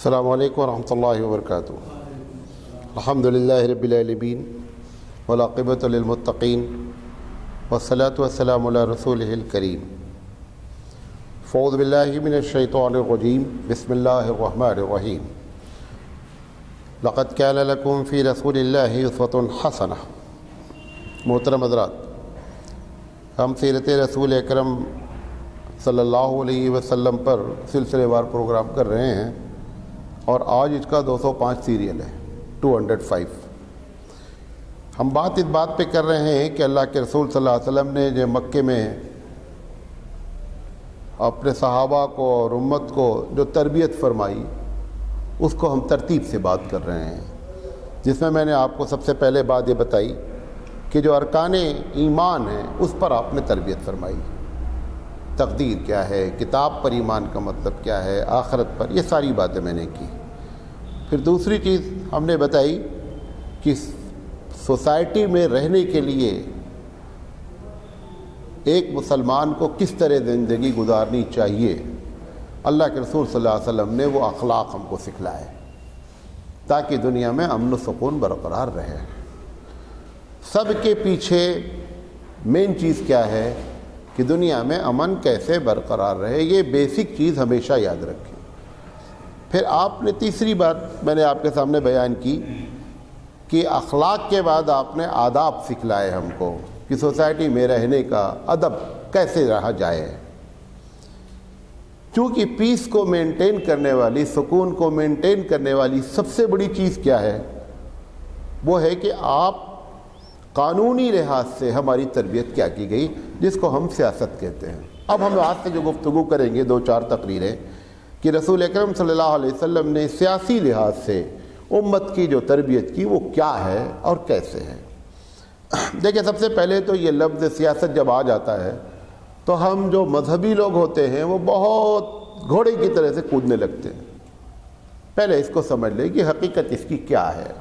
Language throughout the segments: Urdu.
السلام علیکم ورحمۃ اللہ وبرکاتہ۔ الحمد للہ رب العالمین والعاقبۃ للمتقین والصلاۃ والسلام علی رسولہ الکریم۔ اعوذ باللہ من الشیطان الرجیم، بسم اللہ الرحمن الرحیم۔ لقد کان لکم فی رسول اللہ اسوۃ حسنہ۔ محترم حضرات، ہم سیرت رسول اکرم صلی اللہ علیہ وسلم پر سلسلے وار پروگرام کر رہے ہیں، اور آج اس کا 205 سیریل ہے، 205۔ ہم اس بات پہ کر رہے ہیں کہ اللہ کے رسول صلی اللہ علیہ وسلم نے جو مکے میں اپنے صحابہ کو اور امت کو جو تربیت فرمائی، اس کو ہم ترتیب سے بات کر رہے ہیں، جس میں نے آپ کو سب سے پہلے بات یہ بتائی کہ جو ارکان ایمان ہیں اس پر آپ نے تربیت فرمائی۔ تقدیر کیا ہے، کتاب پر ایمان کا مطلب کیا ہے، آخرت پر، یہ ساری باتیں میں نے کی۔ پھر دوسری چیز ہم نے بتائی کہ سوسائٹی میں رہنے کے لیے ایک مسلمان کو کس طرح زندگی گزارنی چاہیے۔ اللہ کے رسول صلی اللہ علیہ وسلم نے وہ اخلاق ہم کو سکھلائے تاکہ دنیا میں امن و سکون برقرار رہے۔ سب کے پیچھے مین چیز کیا ہے کہ دنیا میں امن کیسے برقرار رہے، یہ بیسک چیز ہمیشہ یاد رکھیں۔ پھر آپ نے تیسری بات میں نے آپ کے سامنے بیان کی کہ اخلاق کے بعد آپ نے آداب سکھلائے ہم کو کہ سوسائٹی میں رہنے کا ادب کیسے رہا جائے۔ چونکہ پیس کو مینٹین کرنے والی، سکون کو مینٹین کرنے والی سب سے بڑی چیز کیا ہے، وہ ہے کہ آپ قانونی لحاظ سے ہماری تربیت کیا کی گئی، جس کو ہم سیاست کہتے ہیں۔ اب ہم آج سے جو گفتگو کریں گے 2-4 تقریریں کہ رسول اکرم صلی اللہ علیہ وسلم نے سیاسی لحاظ سے امت کی جو تربیت کی وہ کیا ہے اور کیسے ہے۔ دیکھیں، سب سے پہلے تو یہ لفظ سیاست جب آ جاتا ہے تو ہم جو مذہبی لوگ ہوتے ہیں وہ بہت گھوڑے کی طرح سے کودنے لگتے ہیں۔ پہلے اس کو سمجھ لیں کہ حقیقت اس کی کیا ہے۔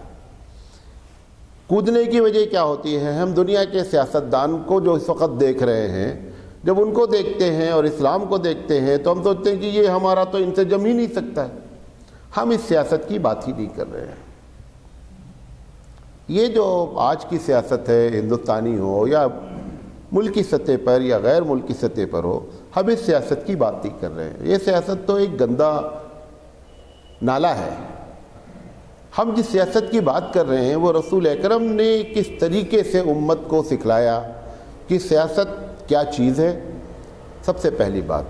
کودنے کی وجہ کیا ہوتی ہے؟ ہم دنیا کے سیاستدان کو جو اس وقت دیکھ رہے ہیں، جب ان کو دیکھتے ہیں اور اسلام کو دیکھتے ہیں تو ہم سوچتے ہیں کہ یہ ہمارا تو ان سے جم ہی نہیں سکتا ہے۔ ہم اس سیاست کی بات ہی نہیں کر رہے ہیں۔ یہ جو آج کی سیاست ہے، ہندوستانی ہو یا ملکی سطح پر یا غیر ملکی سطح پر ہو، ہم اس سیاست کی بات نہیں کر رہے ہیں۔ یہ سیاست تو ایک گندا نالا ہے۔ ہم جس سیاست کی بات کر رہے ہیں وہ رسول اکرم نے کس طریقے سے امت کو سکھلایا کہ سیاست کیا چیز ہے، سب سے پہلی بات۔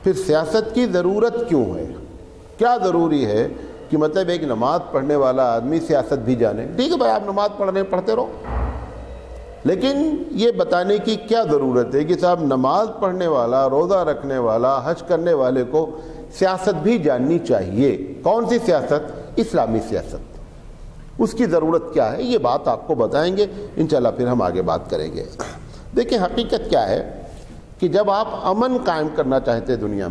پھر سیاست کی ضرورت کیوں ہے، کیا ضروری ہے کہ مطلب ایک نماز پڑھنے والا آدمی سیاست بھی جانے۔ ٹھیک ہے بھائی، آپ نماز پڑھتے رہو، لیکن یہ بتانے کی کیا ضرورت ہے کہ صاحب نماز پڑھنے والا، روزہ رکھنے والا، حج کرنے والے کو سیاست بھی جاننی چاہیے۔ کون سی سیاست؟ اسلامی سیاست۔ اس کی ضرورت کیا ہے، یہ بات آپ کو بتائیں گے انشاءاللہ، پھر ہم آگے بات کریں گے۔ دیکھیں، حقیقت کیا ہے کہ جب آپ امن قائم کرنا چاہتے ہیں دنیا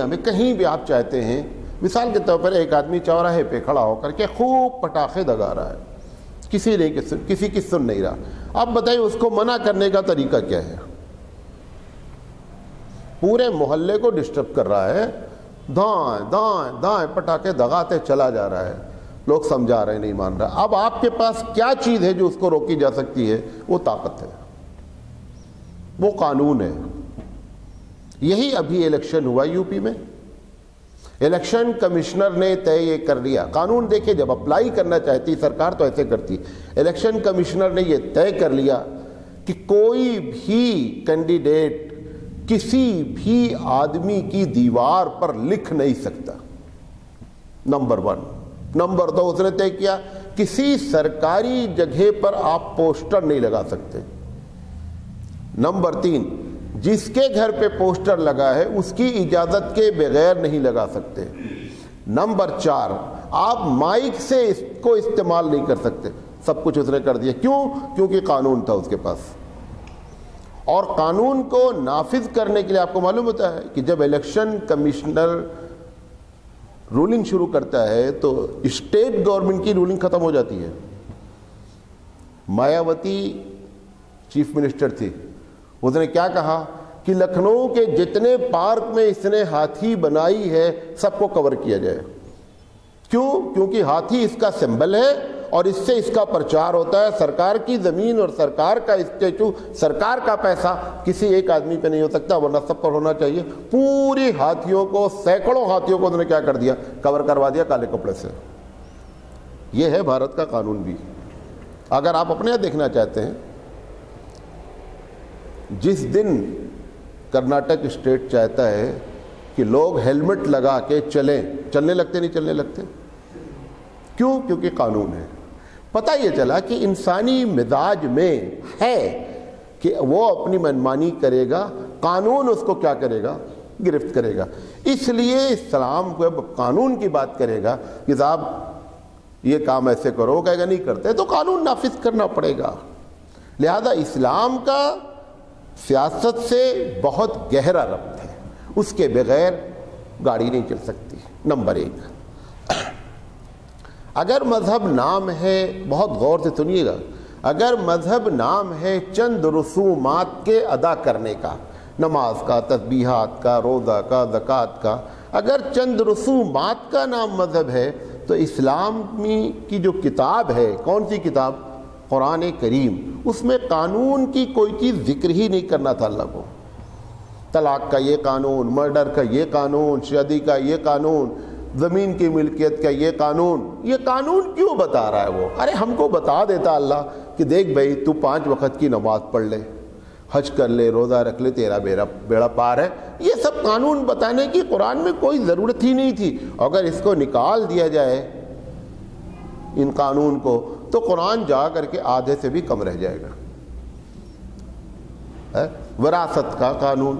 میں کہیں بھی آپ چاہتے ہیں، مثال کے طور پر ایک آدمی چوراہے پہ کھڑا ہو کر کے خوب پٹاخے دگا رہا ہے، کسی کی سن نہیں رہا، آپ بتائیے اس کو منع کرنے کا طریقہ کیا ہے؟ پورے محلے کو ڈسٹرب کر رہا ہے، دائیں پٹاخے دگاتے چلا جا رہا ہے، لوگ سمجھا رہے ہیں، نہیں مان رہا۔ اب آپ کے پاس کیا چیز ہے جو اس کو روکی جا سکتی ہے؟ وہ طاقت ہے، وہ قانون ہے۔ یہی ابھی الیکشن ہوا یو پی میں، الیکشن کمشنر نے طے یہ کر لیا، قانون دیکھیں جب اپلائی کرنا چاہتی سرکار تو ایسے کرتی، الیکشن کمشنر نے یہ طے کر لیا کہ کوئی بھی کینڈیڈیٹ کسی بھی آدمی کی دیوار پر لکھ نہیں سکتا، نمبر 1۔ نمبر 2، اس نے طے کیا کسی سرکاری جگہ پر آپ پوسٹر نہیں لگا سکتے۔ نمبر 3، جس کے گھر پہ پوسٹر لگا ہے اس کی اجازت کے بغیر نہیں لگا سکتے۔ نمبر 4، آپ مائک سے اس کو استعمال نہیں کر سکتے۔ سب کچھ اس نے کر دیا، کیوں؟ کیونکہ قانون تھا اس کے پاس۔ اور قانون کو نافذ کرنے کے لیے آپ کو معلوم ہوتا ہے کہ جب الیکشن کمشنر رولنگ شروع کرتا ہے تو اسٹیٹ گورنمنٹ کی رولنگ ختم ہو جاتی ہے۔ مایاوتی چیف منسٹر تھی، اس نے کیا کہا کہ لکھنؤ کے جتنے پارک میں اس نے ہاتھی بنائی ہے سب کو کور کیا جائے. کیوں؟ کیونکہ ہاتھی اس کا سمبل ہے اور اس سے اس کا پرچار ہوتا ہے. سرکار کی زمین اور سرکار کا اسٹیچو، سرکار کا پیسہ کسی ایک آدمی پہ نہیں ہو سکتا، ورنہ سب پر ہونا چاہیے. پوری ہاتھیوں کو، سینکڑوں ہاتھیوں کو انہوں نے کیا کر دیا؟ کور کروا دیا کالے کپڑے سے. یہ ہے بھارت کا قانون بھی. اگر آپ اپنے یہاں دیکھنا چاہتے ہیں، جس دن کرناٹک اسٹیٹ چاہتا ہے کہ لوگ ہیلمٹ لگا کے چلنے لگتے، نہیں چلنے لگتے. کیوں؟ کیونکہ قانون ہے. پتہ یہ چلا کہ انسانی مزاج میں ہے کہ وہ اپنی منمانی کرے گا، قانون اس کو کیا کرے گا؟ گرفت کرے گا. اس لیے اسلام کو اب قانون کی بات کرے گا کہ صاحب یہ کام ایسے کرو، کہے گا نہیں کرتے تو قانون نافذ کرنا پڑے گا. لہذا اسلام کا سیاست سے بہت گہرا ربط ہے، اس کے بغیر گاڑی نہیں چل سکتی. نمبر 1، اگر مذہب نام ہے، بہت غور سے سنیے گا، اگر مذہب نام ہے چند رسومات کے ادا کرنے کا، نماز کا، تسبیحات کا، روزہ کا، زکوٰۃ کا، اگر چند رسومات کا نام مذہب ہے تو اسلامی کی جو کتاب ہے، کون سی کتاب؟ قرآن کریم، اس میں قانون کی کوئی چیز ذکر ہی نہیں کرنا تھا اللہ کو. طلاق کا یہ قانون، مرڈر کا یہ قانون، شادی کا یہ قانون، زمین کی ملکیت کا یہ قانون. یہ قانون کیوں بتا رہا ہے وہ؟ ارے ہم کو بتا دیتا اللہ کہ دیکھ بھائی تو 5 وقت کی نماز پڑھ لے، حج کر لے، روزہ رکھ لے، تیرا بیڑا پار ہے. یہ سب قانون بتانے کی قرآن میں کوئی ضرورت ہی نہیں تھی. اگر اس کو نکال دیا جائے ان قانون کو تو قرآن جا کر کے آدھے سے بھی کم رہ جائے گا. وراثت کا قانون،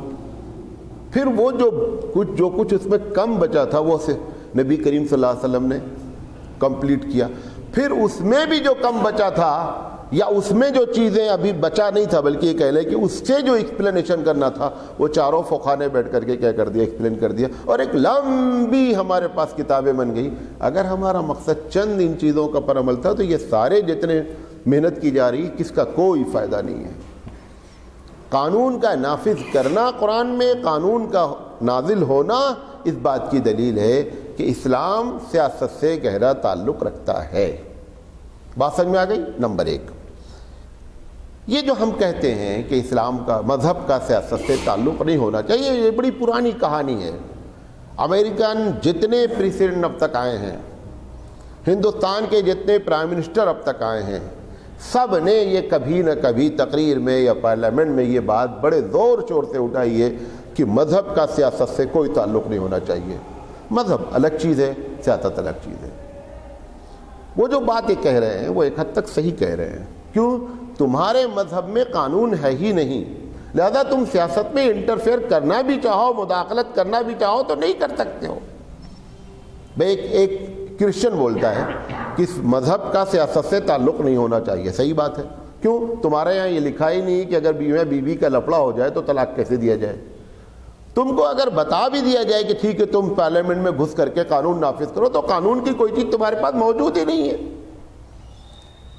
پھر وہ جو کچھ اس میں کم بچا تھا وہ سے نبی کریم صلی اللہ علیہ وسلم نے کمپلیٹ کیا. پھر اس میں بھی جو کم بچا تھا، یا اس میں جو چیزیں ابھی بچا نہیں تھا، بلکہ یہ کہہ لیں کہ اس سے جو ایکسپلینیشن کرنا تھا وہ چاروں فقہا نے بیٹھ کر کے کیا کر دیا؟ ایکسپلین کر دیا. اور ایک لمبی ہمارے پاس کتابیں بن گئی. اگر ہمارا مقصد چند ان چیزوں کا پر عمل تھا تو یہ سارے جتنے محنت کی جا رہی کس کا کوئی فائدہ نہیں ہے. قانون کا نافذ کرنا، قرآن میں قانون کا نازل ہونا اس بات کی دلیل ہے کہ اسلام سیاست سے گہرا تعلق رکھتا ہے. بات سمجھ میں آ گئی؟ نمبر 1، یہ جو ہم کہتے ہیں کہ اسلام کا، مذہب کا سیاست سے تعلق نہیں ہونا چاہیے، یہ بڑی پرانی کہانی ہے. امریکن جتنے پریسیڈنٹ اب تک آئے ہیں، ہندوستان کے جتنے پرائم منسٹر اب تک آئے ہیں، سب نے یہ کبھی نہ کبھی تقریر میں یا پارلیمنٹ میں یہ بات بڑے زور شور سے اٹھائی ہے کہ مذہب کا سیاست سے کوئی تعلق نہیں ہونا چاہیے. مذہب الگ چیز ہے، سیاست الگ چیز ہے. وہ جو بات یہ کہہ رہے ہیں وہ ایک حد تک صحیح کہہ رہے ہیں. کیوں؟ تمہارے مذہب میں قانون ہے ہی نہیں، لہذا تم سیاست میں انٹرفیئر کرنا بھی چاہو، مداخلت کرنا بھی چاہو تو نہیں کر سکتے ہو. ایک کرسچن بولتا ہے کہ اس مذہب کا سیاست سے تعلق نہیں ہونا چاہیے. صحیح بات ہے. کیوں؟ تمہارے یہاں یہ لکھا ہی نہیں کہ اگر بیوی کا لفڑا ہو جائے تو طلاق کیسے دیا جائے. تم کو اگر بتا بھی دیا جائے کہ ٹھیک ہے تم پارلیمنٹ میں گھس کر کے قانون نافذ کرو، تو قانون کی کوئی چیز تمہارے پاس موجود ہی نہیں ہے.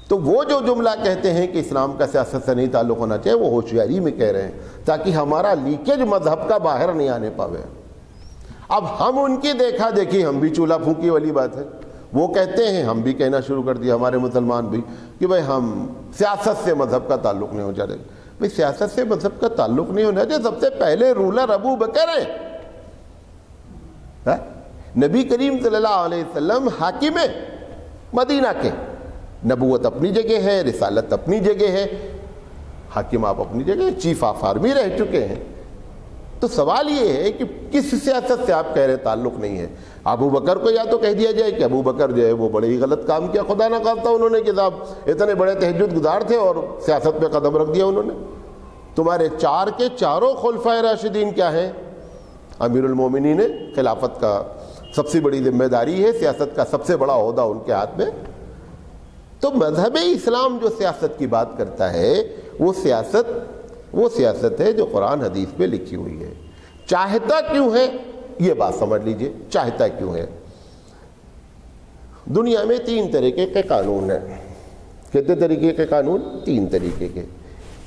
تو وہ جو جملہ کہتے ہیں کہ اسلام کا سیاست سے نہیں تعلق ہونا چاہیے، وہ ہوشیاری میں کہہ رہے ہیں تاکہ ہمارا لیکیج مذہب کا باہر نہیں آنے پاوے. اب ہم ان کی دیکھا دیکھی، ہم بھی چولہا پھونکی والی بات ہے. وہ کہتے ہیں، ہم بھی کہنا شروع کر دیا، ہمارے مسلمان بھی، کہ بھائی ہم سیاست سے مذہب کا تعلق نہیں ہو جائے. بھائی سیاست سے مذہب کا تعلق نہیں ہونا چاہیے. سب سے پہلے رولر ابو بکر ہیں. نبی کریم صلی اللہ علیہ وسلم حاکم مدینہ کے، نبوت اپنی جگہ ہے، رسالت اپنی جگہ ہے، حاکم آپ اپنی جگہ، چیف آف آرمی رہ چکے ہیں. تو سوال یہ ہے کہ کس سیاست سے آپ کہہ رہے تعلق نہیں ہے. ابو بکر کو یا تو کہہ دیا جائے کہ ابو بکر جو ہے وہ بڑے ہی غلط کام کیا، خدا نہ خواستہ انہوں نے، کہ صاحب اتنے بڑے تہجد گزار تھے اور سیاست پہ قدم رکھ دیا انہوں نے. تمہارے 4 کے 4 خلفائے راشدین کیا ہیں؟ امیر المومنین، خلافت کا سب سے بڑی ذمہ داری ہے، سیاست کا سب سے بڑا عہدہ ان کے ہاتھ میں. تو مذہب اسلام جو سیاست کی بات کرتا ہے وہ سیاست ہے جو قرآن حدیث پہ لکھی ہوئی ہے. چاہتا کیوں ہے یہ بات سمجھ لیجئے. چاہتا کیوں ہے؟ دنیا میں 3 طریقے کے قانون ہیں. کتنے طریقے کے قانون؟ 3 طریقے کے.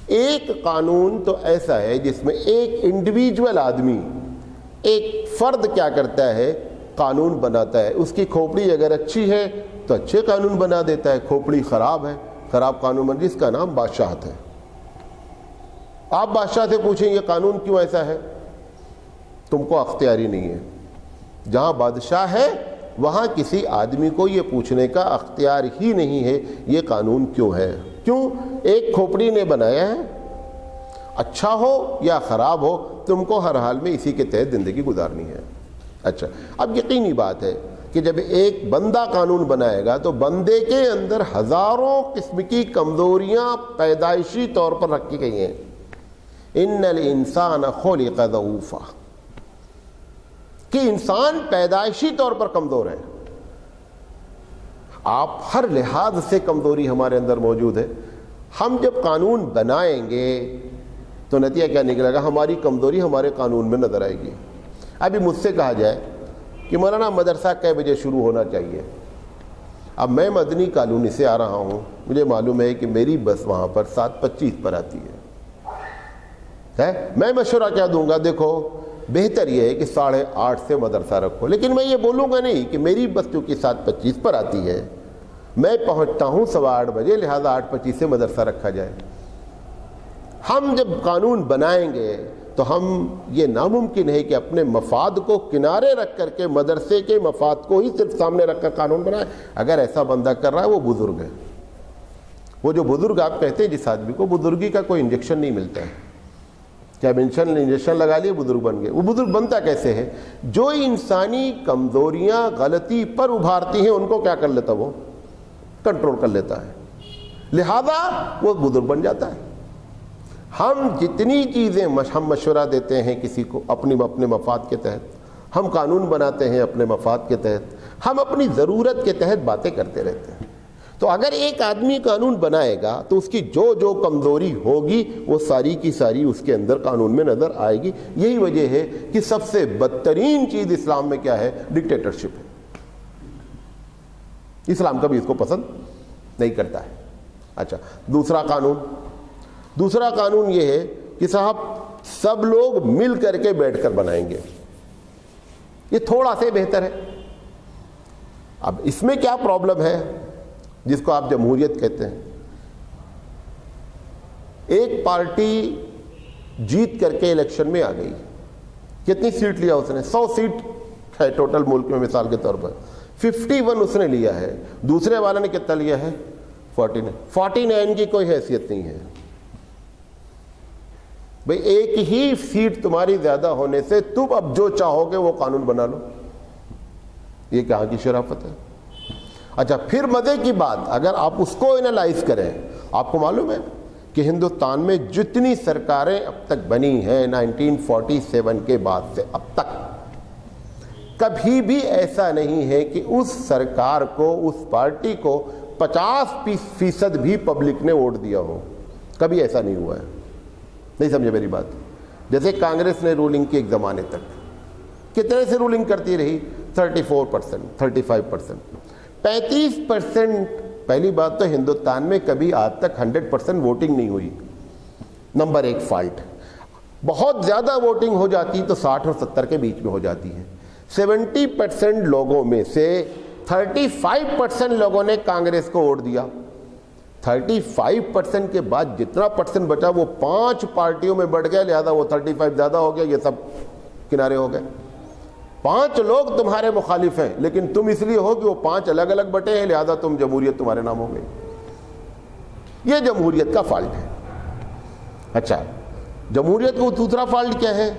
ایک قانون تو ایسا ہے جس میں ایک انڈیویجول آدمی، ایک فرد کیا کرتا ہے، قانون بناتا ہے. اس کی کھوپڑی اگر اچھی ہے تو اچھے قانون بنا دیتا ہے، کھوپڑی خراب ہے، خراب قانون بن، جس کا نام بادشاہت ہے. آپ بادشاہ سے پوچھیں یہ قانون کیوں ایسا ہے، تم کو اختیاری نہیں ہے. جہاں بادشاہ ہے وہاں کسی آدمی کو یہ پوچھنے کا اختیار ہی نہیں ہے یہ قانون کیوں ہے. کیوں؟ ایک کھوپڑی نے بنایا ہے، اچھا ہو یا خراب ہو تم کو ہر حال میں اسی کے تحت زندگی گزارنی ہے. اچھا، اب یقینی بات ہے کہ جب ایک بندہ قانون بنائے گا تو بندے کے اندر ہزاروں قسم کی کمزوریاں پیدائشی طور پر رکھی گئی ہیں. ان الانسان خلق ضعوفا، کہ انسان پیدائشی طور پر کمزور ہے. آپ ہر لحاظ سے کمزوری ہمارے اندر موجود ہے. ہم جب قانون بنائیں گے تو نتیجہ کیا نکلے گا، ہماری کمزوری ہمارے قانون میں نظر آئے گی. ابھی مجھ سے کہا جائے کہ مولانا مدرسہ کئے بجے شروع ہونا چاہیے، اب میں مدنی کالونی سے آ رہا ہوں، مجھے معلوم ہے کہ میری بس وہاں پر 7:25 پر آتی ہے. میں مشورہ کیا دوں گا، دیکھو بہتر یہ ہے کہ 8:30 سے مدرسہ رکھو. لیکن میں یہ بولوں گا نہیں کہ میری بس چونکہ 7:25 پر آتی ہے، میں پہنچتا ہوں 8:15 بجے، لہذا 8:25 سے مدرسہ رکھا جائے. ہم جب قانون بنائیں گے تو ہم یہ ناممکن ہے کہ اپنے مفاد کو کنارے رکھ کر کے مدرسے کے مفاد کو ہی صرف سامنے رکھ کر قانون بنائیں. اگر ایسا بندہ کر رہا ہے وہ بزرگ ہے. وہ جو بزرگ آپ کہتے ہیں جس آدمی کو بزرگی کا کوئی انجیکشن نہیں ملتا ہے، کیا انجیکشن لگا لیے بزرگ بن گئے. وہ بزرگ بنتا کیسے ہے؟ جو انسانی کمزوریاں غلطی پر ابھارتی ہیں ان کو کیا کر لیتا، وہ کنٹرول کر لیتا ہے، لہذا وہ بزرگ بن جاتا ہے. ہم جتنی چیزیں ہم مشورہ دیتے ہیں کسی کو اپنے مفاد کے تحت، ہم قانون بناتے ہیں اپنے مفاد کے تحت، ہم اپنی ضرورت کے تحت باتیں کرتے رہتے ہیں. تو اگر ایک آدمی قانون بنائے گا تو اس کی جو کمزوری ہوگی وہ ساری کی ساری اس کے اندر قانون میں نظر آئے گی. یہی وجہ ہے کہ سب سے بدترین چیز اسلام میں کیا ہے، ڈکٹیٹرشپ ہے. اسلام کبھی اس کو پسند نہیں کرتا ہے. اچھا، دوسرا قانون یہ ہے کہ صاحب سب لوگ مل کر کے بیٹھ کر بنائیں گے. یہ تھوڑا سے بہتر ہے. اب اس میں کیا پرابلم ہے جس کو آپ جمہوریت کہتے ہیں؟ ایک پارٹی جیت کر کے الیکشن میں آ گئی، کتنی سیٹ لیا اس نے؟ 100 سیٹ ہے ٹوٹل ملک میں، مثال کے طور پر 51 اس نے لیا ہے. دوسرے والے نے کتنا لیا ہے؟ 49 کی کوئی حیثیت نہیں ہے. بھئی ایک ہی سیٹ تمہاری زیادہ ہونے سے تم اب جو چاہو گے وہ قانون بنا لو. یہ کہاں کی شرافت ہے؟ اچھا، پھر مزے کی بات اگر آپ اس کو انالائز کریں، آپ کو معلوم ہے کہ ہندوستان میں جتنی سرکاریں اب تک بنی ہیں 1947 کے بعد سے اب تک، کبھی بھی ایسا نہیں ہے کہ اس سرکار کو، اس پارٹی کو 50% بھی پبلک نے ووٹ دیا ہو. کبھی ایسا نہیں ہوا ہے. نہیں سمجھے میری بات؟ جیسے کانگریس نے رولنگ کی ایک زمانے تک کتنے سے رولنگ کرتی رہی؟ 34%، 35%، 35%. پہلی بات تو ہندوستان میں کبھی آج تک 100% ووٹنگ نہیں ہوئی. Number 1 fault. بہت زیادہ ووٹنگ ہو جاتی تو 60 اور 70 کے بیچ میں ہو جاتی ہے. 70% لوگوں میں سے 35% لوگوں نے کانگریس کو ووٹ دیا. 35% کے بعد جتنا پرسنٹ بچا وہ 5 پارٹیوں میں بڑھ گیا، لہذا وہ 35 زیادہ ہو گیا، یہ سب کنارے ہو گئے. 5 لوگ تمہارے مخالف ہیں لیکن تم اس لیے ہو کہ وہ 5 الگ الگ بٹے ہیں، لہذا تم جمہوریت تمہارے نام ہو گئی. یہ جمہوریت کا فالٹ ہے. اچھا، جمہوریت کو دوسرا فالٹ کیا ہے؟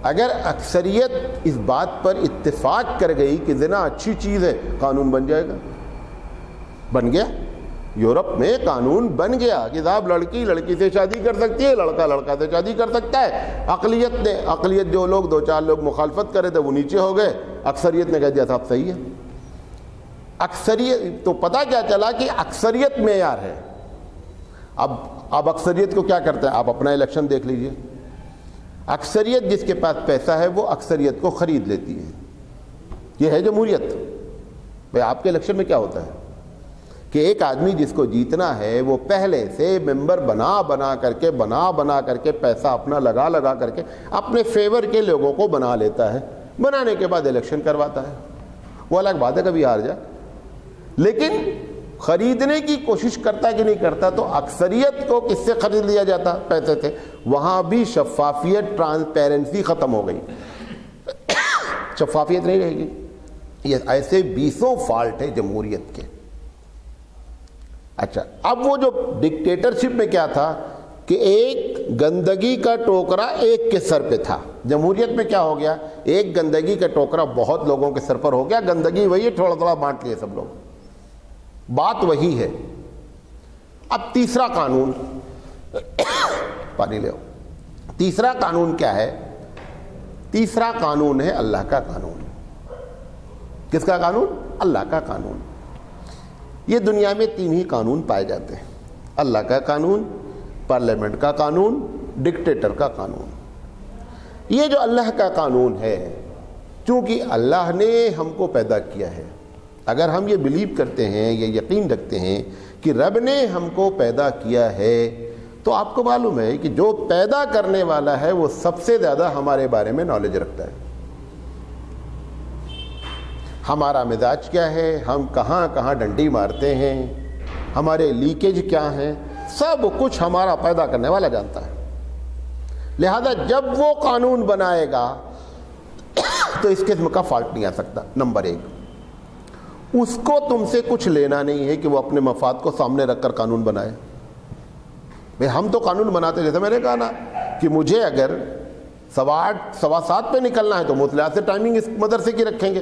اگر اکثریت اس بات پر اتفاق کر گئی کہ زنا اچھی چیز ہے، قانون بن جائے گا. بن گیا. یورپ میں قانون بن گیا کہ صاحب لڑکی لڑکی سے شادی کر سکتی ہے، لڑکا لڑکا سے شادی کر سکتا ہے. اقلیت جو لوگ 2-4 لوگ مخالفت کرے تھے وہ نیچے ہو گئے، اکثریت نے کہہ دیا صاحب صحیح ہے. اکثریت تو پتہ کیا چلا کہ اکثریت معیار ہے. اب اکثریت کو کیا کرتا ہے؟ آپ اپنا الیکشن دیکھ لیجئے. اکثریت جس کے پاس پیسہ ہے وہ اکثریت کو خرید لیتی ہے. یہ ہے جمہوریت. بھئی آپ کے الیکشن میں کیا ہوتا ہے؟ کہ ایک آدمی جس کو جیتنا ہے وہ پہلے سے ممبر بنا کر کے پیسہ اپنا لگا کر کے اپنے فیور کے لوگوں کو بنا لیتا ہے، بنانے کے بعد الیکشن کرواتا ہے. وہ الگ بات ہے کبھی ہار جائے، لیکن خریدنے کی کوشش کرتا کہ نہیں کرتا. تو اکثریت کو کس سے خرید لیا جاتا؟ پیسے سے. وہاں بھی شفافیت، ٹرانسپیرنسی ختم ہو گئی، شفافیت نہیں رہے گی. یہ ایسے 20 فالٹ ہے جمہوریت کے. اچھا، اب وہ جو ڈکٹیٹرشپ میں کیا تھا کہ ایک گندگی کا ٹوکرا ایک کے سر پہ تھا. جمہوریت میں کیا ہو گیا؟ ایک گندگی کا ٹوکرا بہت لوگوں کے سر پر ہو گیا. گندگی وہی ہے، تھوڑا تھوڑا بانٹ لیے سب لوگ، بات وہی ہے. اب تیسرا قانون، پانی لے آؤ. تیسرا قانون کیا ہے؟ تیسرا قانون ہے اللہ کا قانون. کس کا قانون؟ اللہ کا قانون. یہ دنیا میں 3 ہی قانون پائے جاتے ہیں: اللہ کا قانون، پارلیمنٹ کا قانون، ڈکٹیٹر کا قانون. یہ جو اللہ کا قانون ہے، چونکہ اللہ نے ہم کو پیدا کیا ہے، اگر ہم یہ بلیو کرتے ہیں، یہ یقین رکھتے ہیں کہ رب نے ہم کو پیدا کیا ہے، تو آپ کو معلوم ہے کہ جو پیدا کرنے والا ہے وہ سب سے زیادہ ہمارے بارے میں نالج رکھتا ہے. ہمارا مزاج کیا ہے، ہم کہاں کہاں ڈنڈی مارتے ہیں، ہمارے لیکیج کیا ہیں، سب کچھ ہمارا پیدا کرنے والا جانتا ہے. لہذا جب وہ قانون بنائے گا تو اس قسم کا فالٹ نہیں آ سکتا. نمبر 1، اس کو تم سے کچھ لینا نہیں ہے کہ وہ اپنے مفاد کو سامنے رکھ کر قانون بنائے. بھئی ہم تو قانون بناتے، جیسے میں نے کہا نا کہ مجھے اگر 8:30 7:15 پہ نکلنا ہے تو مطلع سے ٹائمنگ اس مدرسے کی رکھیں گے،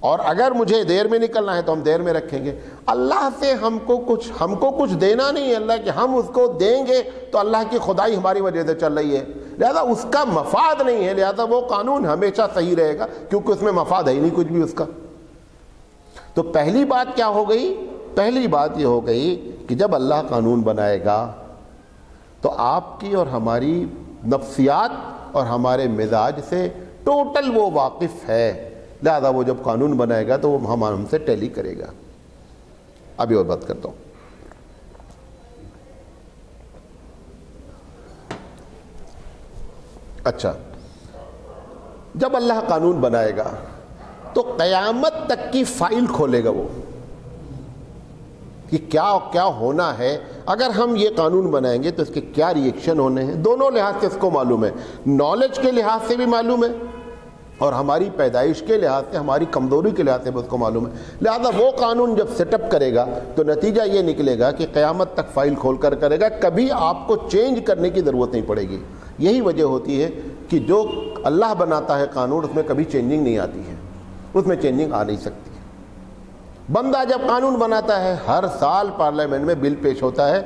اور اگر مجھے دیر میں نکلنا ہے تو ہم دیر میں رکھیں گے. اللہ سے ہم کو کچھ دینا نہیں ہے. اللہ کہ ہم اس کو دیں گے تو اللہ کی خدائی ہماری وجہ سے چل رہی ہے، لہذا اس کا مفاد نہیں ہے، لہذا وہ قانون ہمیشہ صحیح رہے گا، کیونکہ اس میں مفاد ہے ہی نہیں کچھ بھی اس کا. تو پہلی بات کیا ہو گئی؟ پہلی بات یہ ہو گئی کہ جب اللہ قانون بنائے گا تو آپ کی اور ہماری نفسیات اور ہمارے مزاج سے ٹوٹل وہ واقف ہے، لہذا وہ جب قانون بنائے گا تو وہ ہم سے ٹیلی کرے گا. ابھی اور بات کرتا ہوں. اچھا، جب اللہ قانون بنائے گا تو قیامت تک کی فائل کھولے گا وہ کہ کیا ہونا ہے. اگر ہم یہ قانون بنائیں گے تو اس کے کیا ری ایکشن ہونے ہیں. دونوں لحاظ سے اس کو معلوم ہے، نالج کے لحاظ سے بھی معلوم ہے اور ہماری پیدائش کے لحاظ سے، ہماری کمزوری کے لحاظ سے بھی اس کو معلوم ہے. لہذا وہ قانون جب سیٹ اپ کرے گا تو نتیجہ یہ نکلے گا کہ قیامت تک فائل کھول کر کرے گا، کبھی آپ کو چینج کرنے کی ضرورت نہیں پڑے گی. یہی وجہ ہوتی ہے کہ جو اللہ بناتا ہے قانون، اس میں کبھی چینجنگ نہیں آتی ہے، اس میں چینجنگ آ نہیں سکتی. بندہ جب قانون بناتا ہے، ہر سال پارلیمنٹ میں بل پیش ہوتا ہے،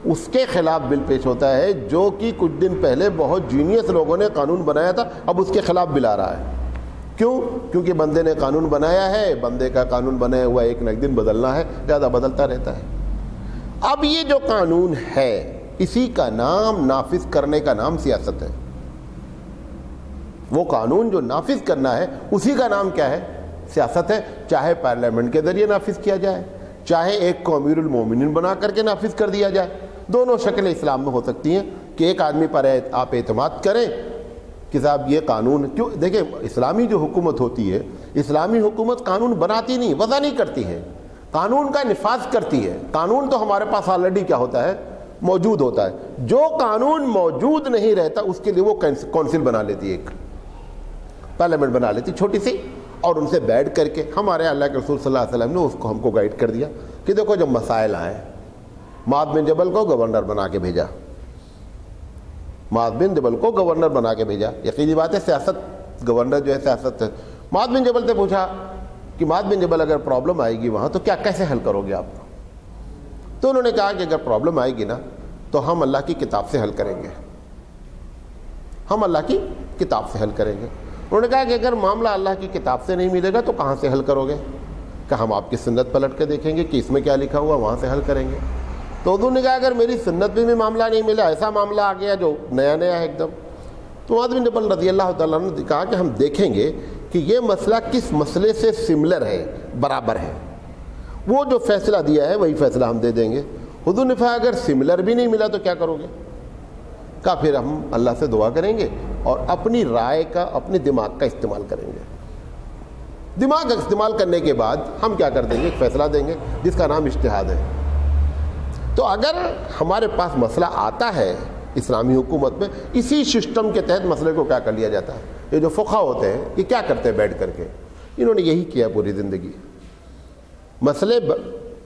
اس کے خلاف بل پیش ہوتا ہے جو کہ کچھ دن پہلے بہت جینیس لوگوں نے قانون بنایا تھا، اب اس کے خلاف بل آ رہا ہے. کیوں؟ کیونکہ بندے نے قانون بنایا ہے، بندے کا قانون بنایا ہوا ایک نہ ایک دن بدلنا ہے، زیادہ بدلتا رہتا ہے. اب یہ جو قانون ہے، اسی کا نام نافذ کرنے کا نام سیاست ہے. وہ قانون جو نافذ کرنا ہے اسی کا نام کیا ہے؟ سیاست ہے. چاہے پارلیمنٹ کے ذریعے نافذ کیا جائے، چاہے ایک کو امیر المومنین بنا کر کے نافذ کر دیا جائے. دونوں شکلیں اسلام میں ہو سکتی ہیں کہ ایک آدمی پر آپ اعتماد کریں کہ صاحب یہ قانون. کیوں؟ دیکھیں، اسلامی جو حکومت ہوتی ہے، اسلامی حکومت قانون بناتی نہیں، وضع نہیں کرتی ہے، قانون کا نفاذ کرتی ہے. قانون تو ہمارے پاس آلریڈی کیا ہوتا ہے؟ موجود ہوتا ہے. جو قانون موجود نہیں رہتا اس کے لیے وہ کونسل بنا لیتی ہے، ایک پارلیمنٹ بنا لیتی چھوٹی سی، اور ان سے بیٹھ کر کے ہمارے اللہ کے رسول صلی اللہ علیہ وسلم نے اس کو ہم کو گائیڈ کر دیا کہ دیکھو جب مسائل آئے، معاذ بن جبل کو گورنر بنا کے بھیجا، معاذ بن جبل کو گورنر بنا کے بھیجا. یقینی بات ہے سیاست، گورنر جو ہے سیاست ہے. معاذ بن جبل سے پوچھا کہ معاذ بن جبل اگر پرابلم آئے گی وہاں تو کیسے حل کرو گے آپ؟ تو انہوں نے کہا کہ اگر پرابلم آئے گی نا تو ہم اللہ کی کتاب سے حل کریں گے، ہم اللہ کی کتاب سے حل کریں گے. انہوں نے کہا کہ اگر معاملہ اللہ کی کتاب سے نہیں ملے گا تو کہاں سے حل کرو گے؟ کہ ہم آپ کی سنت پلٹ کے دیکھیں گے کہ اس میں کیا لکھا ہوا، وہاں سے حل کریں گے. تو انہوں نے کہا اگر میری سنت میں بھی معاملہ نہیں ملا، ایسا معاملہ آ گیا جو نیا نیا ہے ایک دم، تو معاذ بن جبل رضی اللہ تعالیٰ عنہ نے کہا کہ ہم دیکھیں گے کہ یہ مسئلہ کس مسئلے سے سملر ہے، برابر ہے. وہ جو فیصلہ دیا ہے وہی فیصلہ ہم دے دیں گے۔ حضور نے فرمایا اگر سملر بھی نہیں ملا تو کیا کرو گے؟ کہا پھر ہم اللہ سے دعا کریں گے اور اپنی رائے کا، اپنے دماغ کا استعمال کریں گے۔ دماغ کا استعمال کرنے کے بعد ہم کیا کر دیں گے؟ ایک فیصلہ دیں گے جس کا نام اجتہاد ہے۔ تو اگر ہمارے پاس مسئلہ آتا ہے اسلامی حکومت میں، اسی سسٹم کے تحت مسئلے کو کیا کر لیا جاتا ہے۔ یہ جو فقہ ہوتے ہیں یہ کیا کرتے ہیں بیٹھ کر کے؟ انہوں نے یہی کیا پوری زندگی۔ مسئلے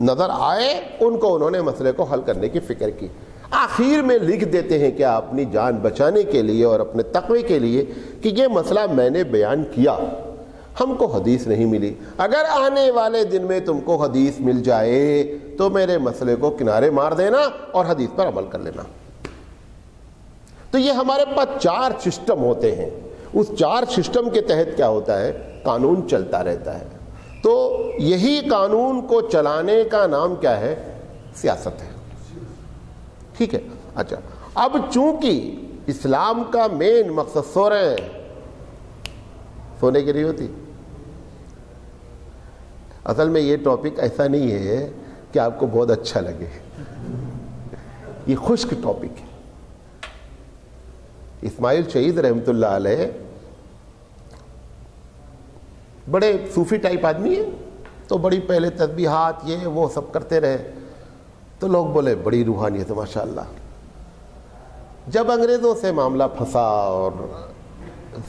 نظر آئے ان کو، انہوں نے مسئلے کو حل کرنے کی فکر کی۔ آخر میں لکھ دیتے ہیں کیا؟ اپنی جان بچانے کے لیے اور اپنے تقوی کے لیے کہ یہ مسئلہ میں نے بیان کیا، ہم کو حدیث نہیں ملی، اگر آنے والے دن میں تم کو حدیث مل جائے تو میرے مسئلے کو کنارے مار دینا اور حدیث پر عمل کر لینا۔ تو یہ ہمارے پاس 4 سسٹم ہوتے ہیں، اس 4 سسٹم کے تحت کیا ہوتا ہے؟ قانون چلتا رہتا ہے۔ تو یہی قانون کو چلانے کا نام کیا ہے؟ سیاست ہے۔ ٹھیک ہے؟ اچھا، اب چونکہ اسلام کا مین مقصد سو رہے ہیں، سونے کی نہیں ہوتی۔ اصل میں یہ ٹاپک ایسا نہیں ہے کہ آپ کو بہت اچھا لگے، یہ خشک ٹاپک ہے۔ اسماعیل شہید رحمۃ اللہ علیہ بڑے صوفی ٹائپ آدمی ہیں، تو بڑی پہلے تسبیحات یہ وہ سب کرتے رہے، تو لوگ بولے بڑی روحانیت ماشاءاللہ۔ جب انگریزوں سے معاملہ پھنسا اور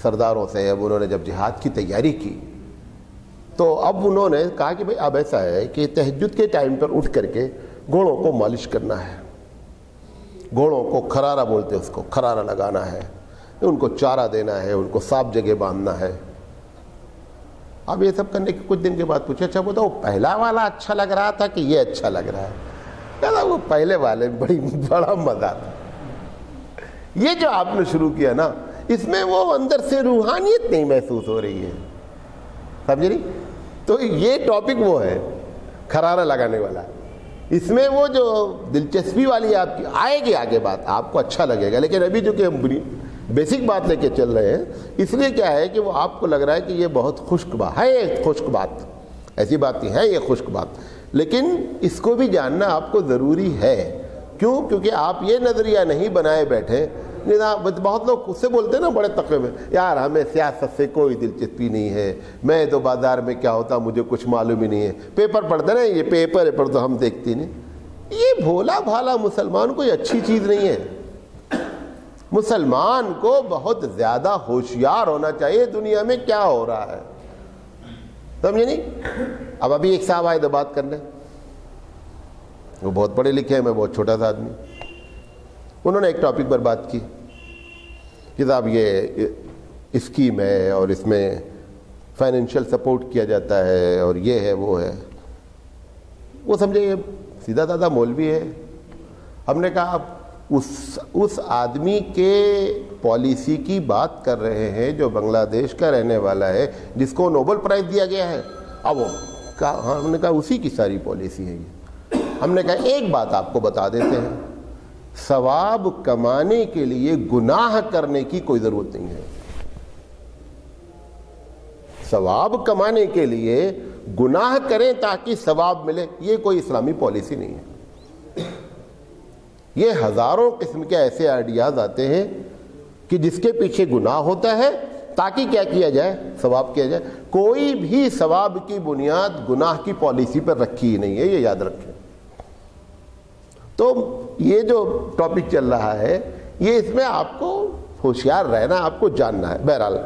سرداروں سے، اب انہوں نے جب جہاد کی تیاری کی تو اب انہوں نے کہا کہ بھئی اب ایسا ہے کہ تہجد کے ٹائم پر اٹھ کر کے گھوڑوں کو مالش کرنا ہے، گھوڑوں کو خرارہ بولتے ہیں، اس کو خرارہ لگانا ہے، ان کو چارہ دینا ہے، ان کو صاف جگہ باندھنا ہے۔ اب یہ سب کرنے کے کچھ دن کے بعد پوچھا اچھا بتا وہ پہلا والا اچھا لگ رہا تھا کہ یہ اچھا لگ رہا ہے؟ کہا وہ پہلے والے بڑا مزہ تھا، یہ جو آپ نے شروع کیا نا اس میں وہ اندر سے روحانیت نہیں محسوس ہو رہی ہے، سمجھ نہیں؟ تو یہ ٹاپک وہ ہے خرارہ لگانے والا، اس میں وہ جو دلچسپی والی آپ کی آئے گی آگے بات، آپ کو اچھا لگے گا، لیکن ابھی جو کہ ہم بیسک بات لے کے چل رہے ہیں، اس لیے کیا ہے کہ وہ آپ کو لگ رہا ہے کہ یہ بہت خشک بات ہے، ایک خشک بات، ایسی بات نہیں ہے یہ خشک بات، لیکن اس کو بھی جاننا آپ کو ضروری ہے۔ کیوں؟ کیونکہ آپ یہ نظریہ نہیں بنائے بیٹھے، بہت لوگ اس سے بولتے ہیں نا بڑے تقوی میں، یار ہمیں سیاست سے کوئی دلچسپی نہیں ہے، میں تو بازار میں کیا ہوتا مجھے کچھ معلوم ہی نہیں ہے، پیپر پڑھتے نا، یہ پیپر تو ہم دیکھتے نہیں۔ یہ بھولا بھالا مسلمان کوئی اچھی چیز نہیں ہے۔ مسلمان کو بہت زیادہ ہوشیار ہونا چاہیے دنیا میں کیا ہو رہا ہے، سمجھے نہیں؟ اب ابھی ایک صاحب آئے تو بات کرنے، وہ بہت پڑھے لکھے ہیں، میں بہت چھوٹا سا آدمی، انہوں نے ایک ٹاپک پر بات کی کہ صاحب یہ اسکیم ہے اور اس میں فائنینشیل سپورٹ کیا جاتا ہے اور یہ ہے وہ ہے، وہ سمجھے یہ سیدھا سادہ مولوی ہے۔ ہم نے کہا اس آدمی کے پالیسی کی بات کر رہے ہیں جو بنگلہ دیش کا رہنے والا ہے، جس کو نوبل پرائز دیا گیا ہے، اب وہ کہا، ہم نے کہا اسی کی ساری پالیسی ہے یہ۔ ہم نے کہا ایک بات آپ کو بتا دیتے ہیں، ثواب کمانے کے لیے گناہ کرنے کی کوئی ضرورت نہیں ہے، ثواب کمانے کے لیے گناہ کریں تاکہ ثواب ملے، یہ کوئی اسلامی پالیسی نہیں ہے۔ یہ ہزاروں قسم کے ایسے آئیڈیاز آتے ہیں کہ جس کے پیچھے گناہ ہوتا ہے تاکہ کیا کیا جائے؟ ثواب کیا جائے۔ کوئی بھی ثواب کی بنیاد گناہ کی پالیسی پر رکھی ہی نہیں ہے، یہ یاد رکھیں۔ تو یہ جو ٹاپک چل رہا ہے یہ اس میں آپ کو ہوشیار رہنا، آپ کو جاننا ہے۔ بہرحال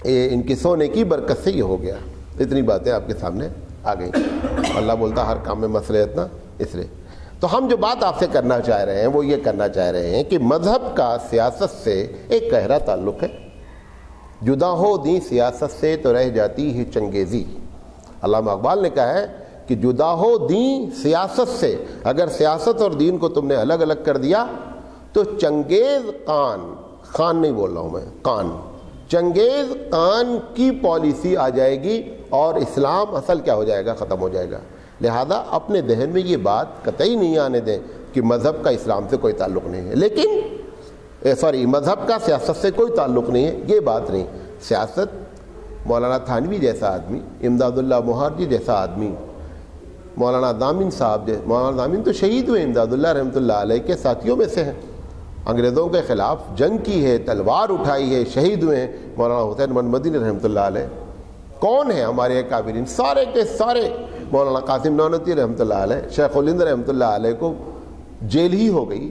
ان کی سونے کی برکت سے یہ ہو گیا، اتنی باتیں آپ کے سامنے آ گئی۔ اللہ بولتا ہر کام میں مصلحت نا، اس لیے تو ہم جو بات آپ سے کرنا چاہ رہے ہیں وہ یہ کرنا چاہ رہے ہیں کہ مذہب کا سیاست سے ایک گہرا تعلق ہے۔ جدا ہو دین سیاست سے تو رہ جاتی ہے چنگیزی۔ علامہ اقبال نے کہا ہے کہ جدا ہو دین سیاست سے، اگر سیاست اور دین کو تم نے الگ الگ کر دیا تو چنگیز خان نہیں بول رہا ہوں میں، چنگیز خان کی پالیسی آ جائے گی اور اسلام اصل کیا ہو جائے گا؟ ختم ہو جائے گا۔ لہذا اپنے ذہن میں یہ بات قطعی نہیں آنے دیں کہ مذہب کا اسلام سے کوئی تعلق نہیں ہے، لیکن مذہب کا سیاست سے کوئی تعلق نہیں ہے، یہ بات نہیں۔ سیاست مولانا تھانوی جیسا آدمی، امداد اللہ مہارجی جیسا آدمی مولانا دامن صاحب، مولانا دامن تو شہید ہوئے، امداد اللہ رحمۃ اللہ علیہ کے ساتھیوں میں سے ہیں، انگریزوں کے خلاف جنگ کی ہے، تلوار اٹھائی ہے، شہید ہوئے ہیں مولانا حسین محمدی رحمۃ اللہ علیہ۔ کون ہیں ہمارے اکابرین؟ سارے کے سارے، مولانا قاسم نانوتوی رحمۃ اللہ علیہ، شیخ الہند رحمۃ اللہ علیہ کو جیل ہی ہو گئی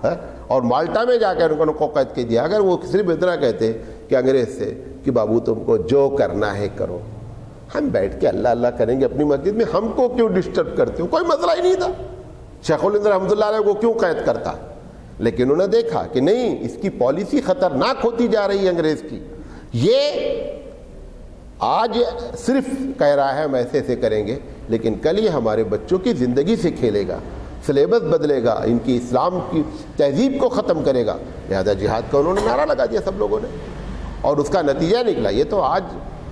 ہے، اور مالٹا میں جا کر ان کو قید کر دیا۔ اگر وہ صرف اتنا کہتے کہ انگریز سے کہ بابو تم کو جو کرنا ہے کرو، ہم بیٹھ کے اللہ اللہ کریں گے اپنی مسجد میں، ہم کو کیوں ڈسٹرب کرتے ہو؟ کوئی مسئلہ ہی نہیں تھا، شیخ الہند رحمۃ اللہ علیہ کو کیوں قید کرتا؟ لیکن انہوں نے دیکھا کہ نہیں، اس کی پالیسی خطرناک ہوتی جا رہی ہے انگریز کی، یہ آج صرف کہہ رہا ہے ہم ایسے ایسے کریں گے، لیکن کل یہ ہمارے بچوں کی زندگی سے کھیلے گا، سلیبس بدلے گا، ان کی اسلام کی تہذیب کو ختم کرے گا۔ لہذا جہاد کا انہوں نے نعرہ لگا دیا سب لوگوں نے، اور اس کا نتیجہ نکلا۔ یہ تو آج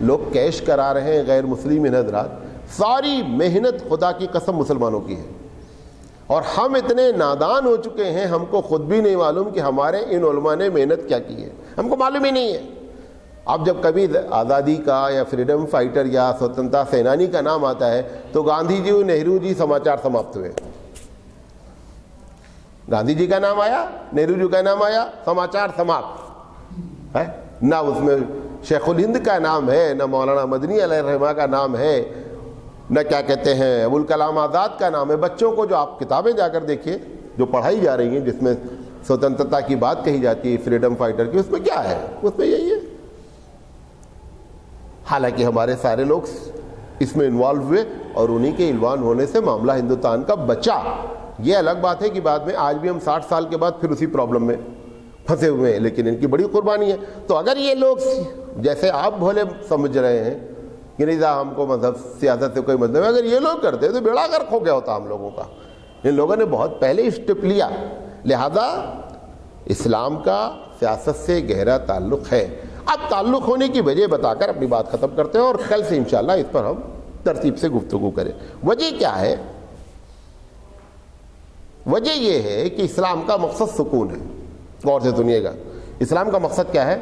لوگ کیش کرا رہے ہیں غیر مسلم حضرات، ساری محنت خدا کی قسم مسلمانوں کی ہے، اور ہم اتنے نادان ہو چکے ہیں ہم کو خود بھی نہیں معلوم کہ ہمارے ان علماء نے محنت کیا کی ہے، ہم کو معلوم ہی نہیں ہے۔ اب جب کبھی آزادی کا یا فریڈم فائٹر یا سوتنترتا سینانی کا نام آتا ہے تو گاندھی جی، نہرو جی سماچار سماپت ہوئے۔ گاندھی جی کا نام آیا، نہرو جی کا نام آیا، سماچار سماپت ہے، نہ اس میں شیخ الہند کا نام ہے، نہ مولانا مدنی علیہ الرحمہ کا نام ہے، نہ کیا کہتے ہیں ابوالکلام آزاد کا نام ہے۔ بچوں کو جو آپ کتابیں جا کر دیکھیے جو پڑھائی جا رہی ہیں، جس میں سوتنترتا کی بات کہی جاتی ہے، فریڈم فائٹر کی، اس میں کیا ہے؟ اس میں یہی ہے۔ حالانکہ ہمارے سارے لوگ اس میں انوالو ہوئے، اور انہی کے انوالو ہونے سے معاملہ ہندوستان کا بچا۔ یہ الگ بات ہے کہ بعد میں آج بھی ہم 60 سال کے بعد پھر اسی پرابلم میں پھنسے ہوئے ہیں، لیکن ان کی بڑی قربانی ہے۔ تو اگر یہ لوگ جیسے آپ بھولے سمجھ رہے ہیں کہ نہیں ہم کو مذہب سیاست سے کوئی مطلب ہے، اگر یہ لوگ کرتے تو بیڑا غرق ہو گیا ہوتا ہم لوگوں کا۔ ان لوگوں نے بہت پہلے اسٹیپ لیا، لہذا اسلام کا سیاست سے گہرا تعلق ہے۔ اب تعلق ہونے کی وجہ بتا کر اپنی بات ختم کرتے ہیں، اور کل سے انشاءاللہ اس پر ہم ترتیب سے گفتگو کریں۔ وجہ کیا ہے؟ وجہ یہ ہے کہ اسلام کا مقصد سکون ہے۔ غور سے سنیے گا، اسلام کا مقصد کیا ہے؟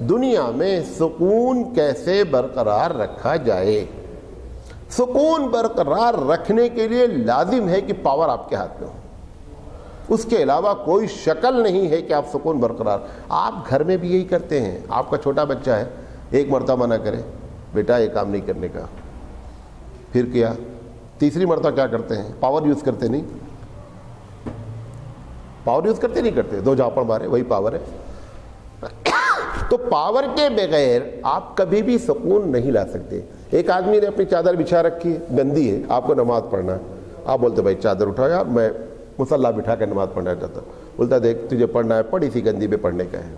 دنیا میں سکون کیسے برقرار رکھا جائے۔ سکون برقرار رکھنے کے لیے لازم ہے کہ پاور آپ کے ہاتھ میں ہو، اس کے علاوہ کوئی شکل نہیں ہے کہ آپ سکون برقرار۔ آپ گھر میں بھی یہی کرتے ہیں، آپ کا چھوٹا بچہ ہے، ایک مرتبہ منع کرے بیٹا یہ کام نہیں کرنے کا، پھر کیا، تیسری مرتبہ کیا کرتے ہیں؟ پاور یوز کرتے نہیں، پاور یوز کرتے نہیں کرتے، دو جھاپڑ مارے وہی پاور ہے۔ تو پاور کے بغیر آپ کبھی بھی سکون نہیں لا سکتے۔ ایک آدمی نے اپنی چادر بچھا رکھی ہے، گندی ہے، آپ کو نماز پڑھنا ہے، آپ بولتے بھائی چادر اٹھاؤ یار میں مصلی بٹھا کے نماز پڑھنا چاہتا ہوں، بولتا دیکھ تجھے پڑھنا ہے پڑھ، اسی گندی پہ پڑھنے کا ہے۔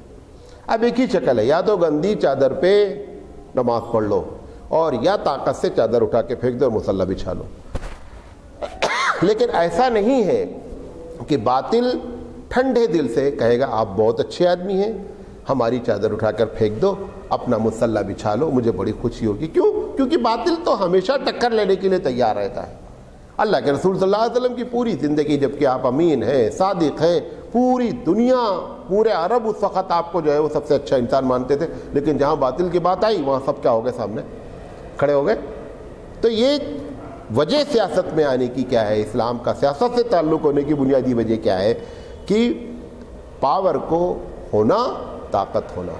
اب ایک ہی شکل ہے، یا تو گندی چادر پہ نماز پڑھ لو، اور یا طاقت سے چادر اٹھا کے پھینک دو اور مصلی بچھا لو۔ لیکن ایسا نہیں ہے کہ باطل ٹھنڈے دل سے کہے گا آپ بہت اچھے آدمی ہیں، ہماری چادر اٹھا کر پھینک دو، اپنا مصلی بچھا لو، مجھے بڑی خوشی ہوگی۔ کیوں؟ کیونکہ باطل تو ہمیشہ ٹکر لینے کے لیے تیار رہتا ہے۔ اللہ کے رسول صلی اللہ علیہ وسلم کی پوری زندگی، جبکہ آپ امین ہیں، صادق ہیں، پوری دنیا، پورے عرب اس وقت آپ کو جو ہے وہ سب سے اچھا انسان مانتے تھے، لیکن جہاں باطل کی بات آئی وہاں سب کیا ہو گئے؟ سامنے کھڑے ہو گئے۔ تو یہ وجہ سیاست میں آنے کی کیا ہے؟ اسلام کا سیاست سے تعلق ہونے کی بنیادی وجہ کیا ہے؟ کہ پاور کو ہونا، طاقت ہونا۔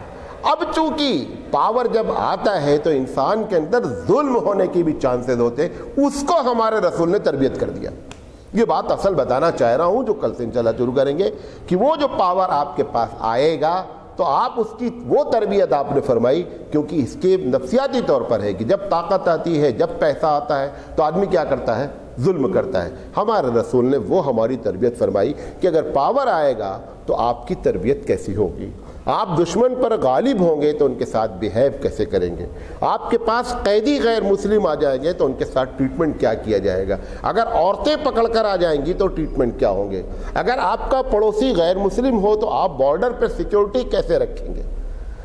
اب چونکہ پاور جب آتا ہے تو انسان کے اندر ظلم ہونے کی بھی چانسز ہوتے، اس کو ہمارے رسول نے تربیت کر دیا۔ یہ بات اصل بتانا چاہ رہا ہوں جو کل سے انشاءاللہ شروع کریں گے، کہ وہ جو پاور آپ کے پاس آئے گا تو آپ اس کی وہ تربیت آپ نے فرمائی، کیونکہ اس کے نفسیاتی طور پر ہے کہ جب طاقت آتی ہے، جب پیسہ آتا ہے تو آدمی کیا کرتا ہے؟ ظلم کرتا ہے۔ ہمارے رسول نے وہ ہماری تربیت فرمائی کہ اگر پاور آئے گا تو آپ کی تربیت کیسی ہوگی، آپ دشمن پر غالب ہوں گے تو ان کے ساتھ بیہیو کیسے کریں گے، آپ کے پاس قیدی غیر مسلم آ جائیں گے تو ان کے ساتھ ٹریٹمنٹ کیا کیا جائے گا، اگر عورتیں پکڑ کر آ جائیں گی تو ٹریٹمنٹ کیا ہوں گے، اگر آپ کا پڑوسی غیر مسلم ہو تو آپ بارڈر پر سیکیورٹی کیسے رکھیں گے،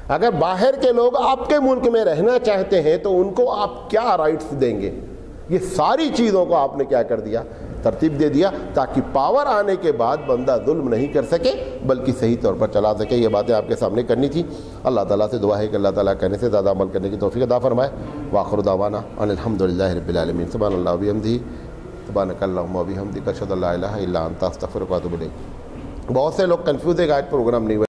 اگر باہر کے لوگ آپ کے ملک میں رہنا چاہتے ہیں تو ان کو آپ کیا رائٹس دیں گے۔ یہ ساری چیزوں کو آپ نے کیا کر دیا؟ ترتیب دے دیا، تاکہ پاور آنے کے بعد بندہ ظلم نہیں کر سکے بلکہ صحیح طور پر چلا سکے۔ یہ باتیں آپ کے سامنے کرنی تھی۔ اللہ تعالیٰ سے دعا ہے کہ اللہ تعالیٰ کہنے سے زیادہ عمل کرنے کی توفیق عطا فرمائے۔ وآخر دعوانا ان الحمد للہ رب العالمین۔ سبحان اللہ و بحمدہ، سبحانک اللہم و بحمدک اشہد ان لا الہ الا انت استغفرک و اتوب الیک. بہت سے لوگ کنفیوز ہے کہ آج پروگرام نہیں